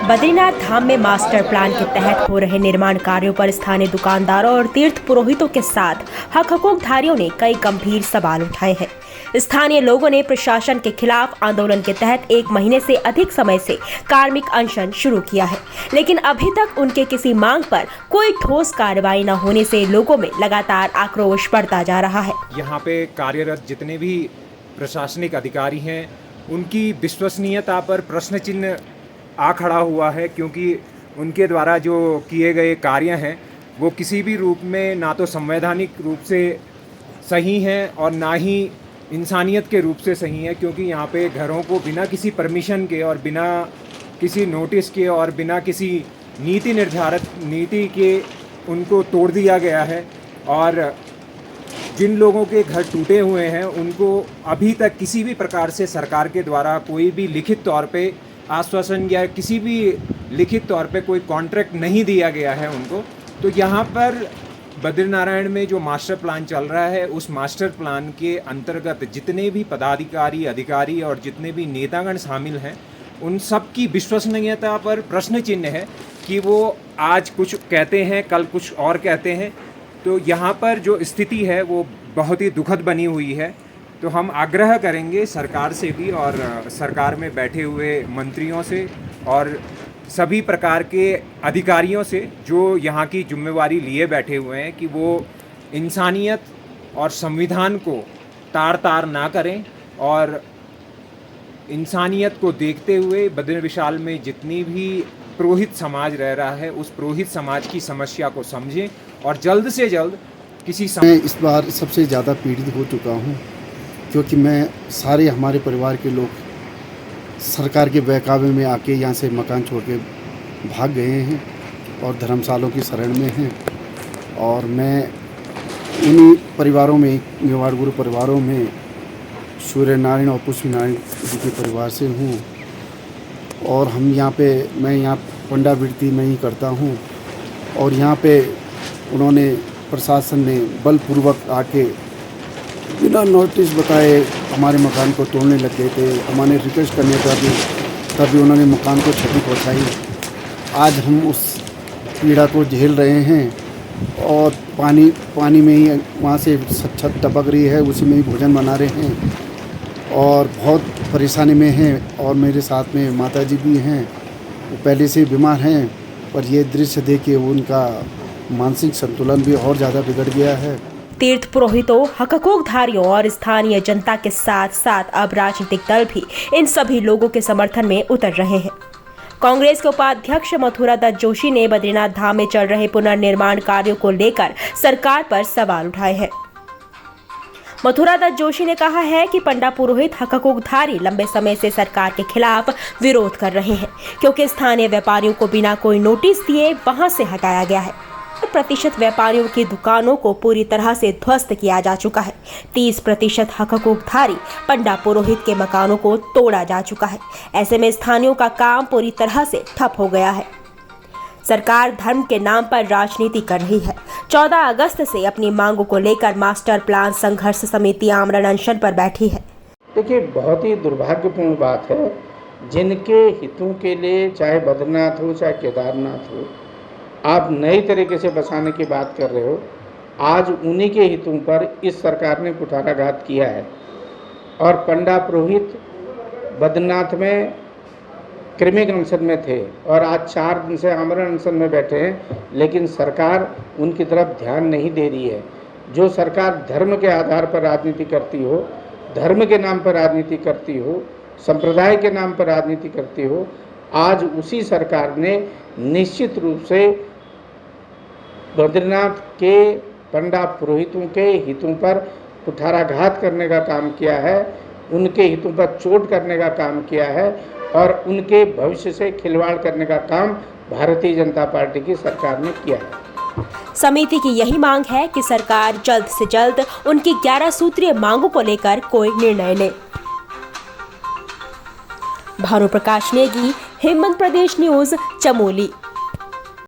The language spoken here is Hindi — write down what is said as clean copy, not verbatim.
बद्रीनाथ धाम में मास्टर प्लान के तहत हो रहे निर्माण कार्यों पर स्थानीय दुकानदारों और तीर्थ पुरोहितों के साथ हक हकूकधारियों ने कई गंभीर सवाल उठाए हैं। स्थानीय लोगों ने प्रशासन के खिलाफ आंदोलन के तहत 1 महीने से अधिक समय से कार्मिक अनशन शुरू किया है, लेकिन अभी तक उनके किसी मांग पर कोई ठोस कार्रवाई न होने से लोगों में लगातार आक्रोश बढ़ता जा रहा है। यहाँ पे कार्यरत जितने भी प्रशासनिक अधिकारी हैं, उनकी विश्वसनीयता पर प्रश्न चिन्ह आ खड़ा हुआ है, क्योंकि उनके द्वारा जो किए गए कार्य हैं वो किसी भी रूप में ना तो संवैधानिक रूप से सही हैं और ना ही इंसानियत के रूप से सही है। क्योंकि यहाँ पे घरों को बिना किसी परमिशन के और बिना किसी नोटिस के और बिना किसी नीति निर्धारित नीति के उनको तोड़ दिया गया है, और जिन लोगों के घर टूटे हुए हैं उनको अभी तक किसी भी प्रकार से सरकार के द्वारा कोई भी लिखित तौर पे आश्वासन या किसी भी लिखित तौर पे कोई कॉन्ट्रैक्ट नहीं दिया गया है उनको। तो यहाँ पर बद्रीनारायण में जो मास्टर प्लान चल रहा है, उस मास्टर प्लान के अंतर्गत जितने भी पदाधिकारी, अधिकारी और जितने भी नेतागण शामिल हैं, उन सब की विश्वसनीयता पर प्रश्न चिन्ह है कि वो आज कुछ कहते हैं, कल कुछ और कहते हैं। तो यहाँ पर जो स्थिति है वो बहुत ही दुखद बनी हुई है। तो हम आग्रह करेंगे सरकार से भी और सरकार में बैठे हुए मंत्रियों से और सभी प्रकार के अधिकारियों से जो यहाँ की जिम्मेवारी लिए बैठे हुए हैं कि वो इंसानियत और संविधान को तार ना करें और इंसानियत को देखते हुए बद्री विशाल में जितनी भी पुरोहित समाज रह रहा है उस पुरोहित समाज की समस्या को समझें और जल्द से जल्द मैं इस बार सबसे ज़्यादा पीड़ित हो चुका हूँ, क्योंकि मैं सारे हमारे परिवार के लोग सरकार के बहकावे में आके यहाँ से मकान छोड़ के भाग गए हैं और धर्मशालों की शरण में हैं। और मैं उन्हीं परिवारों में, मेवाड़ गुरु परिवारों में सूर्य नारायण और पुष्प नारायण जी के परिवार से हूँ। और मैं यहाँ पंडावृत्ति में ही करता हूँ। और यहाँ पे उन्होंने, प्रशासन ने बलपूर्वक आके बिना नोटिस बताए हमारे मकान को तोड़ने लग गए थे। हमारे रिक्वेस्ट करने पर भी तभी उन्होंने मकान को क्षति पहुंचाई। आज हम उस पीड़ा को झेल रहे हैं और पानी में ही वहाँ से छत टपक रही है, उसी में ही भोजन बना रहे हैं और बहुत परेशानी में हैं। और मेरे साथ में माताजी भी हैं, वो पहले से बीमार हैं, पर ये दृश्य देख के उनका मानसिक संतुलन भी और ज़्यादा बिगड़ गया है। तीर्थ पुरोहितों, हक हकूकधारियों और स्थानीय जनता के साथ साथ अब राजनीतिक दल भी इन सभी लोगों के समर्थन में उतर रहे हैं। कांग्रेस के उपाध्यक्ष मथुरा दत्त जोशी ने बद्रीनाथ धाम में चल रहे पुनर्निर्माण कार्यों को लेकर सरकार पर सवाल उठाए हैं। मथुरा दत्त जोशी ने कहा है कि पंडा पुरोहित, हक हकूकधारी लंबे समय से सरकार के खिलाफ विरोध कर रहे हैं, क्योंकि स्थानीय व्यापारियों को बिना कोई नोटिस दिए वहां से हटाया गया है। 30% व्यापारियों की दुकानों को पूरी तरह से ध्वस्त किया जा चुका है। 30% हक हकूकधारी पंडा पुरोहित के मकानों को तोड़ा जा चुका है। ऐसे में स्थानीयों का काम पूरी तरह से ठप हो गया है। सरकार धर्म के नाम पर राजनीति कर रही है। 14 अगस्त से अपनी मांगों को लेकर मास्टर प्लान संघर्ष समिति आमरण अनशन पर बैठी है। देखिए, बहुत ही दुर्भाग्यपूर्ण बात है, जिनके हितों के लिए चाहे बद्रीनाथ हो चाहे केदारनाथ हो, आप नई तरीके से बसाने की बात कर रहे हो। आज उन्हीं के हितों पर इस सरकार ने कुठाराघात किया है और पंडा पुरोहित बद्रीनाथ में कृमिक अनशन में थे और आज 4 दिन से आमरण अनशन में बैठे हैं, लेकिन सरकार उनकी तरफ ध्यान नहीं दे रही है। जो सरकार धर्म के आधार पर राजनीति करती हो, धर्म के नाम पर राजनीति करती हो, संप्रदाय के नाम पर राजनीति करती हो, आज उसी सरकार ने निश्चित रूप से बद्रीनाथ के पंडा पुरोहितों के हितों पर कुठाराघात करने का काम किया है, उनके हितों पर चोट करने का काम किया है और उनके भविष्य से खिलवाड़ करने का काम भारतीय जनता पार्टी की सरकार ने किया है। समिति की यही मांग है कि सरकार जल्द से जल्द उनकी 11 सूत्रीय मांगों को लेकर कोई निर्णय ले। भानु प्रकाश नेगी, हिम्मत प्रदेश न्यूज, चमोली।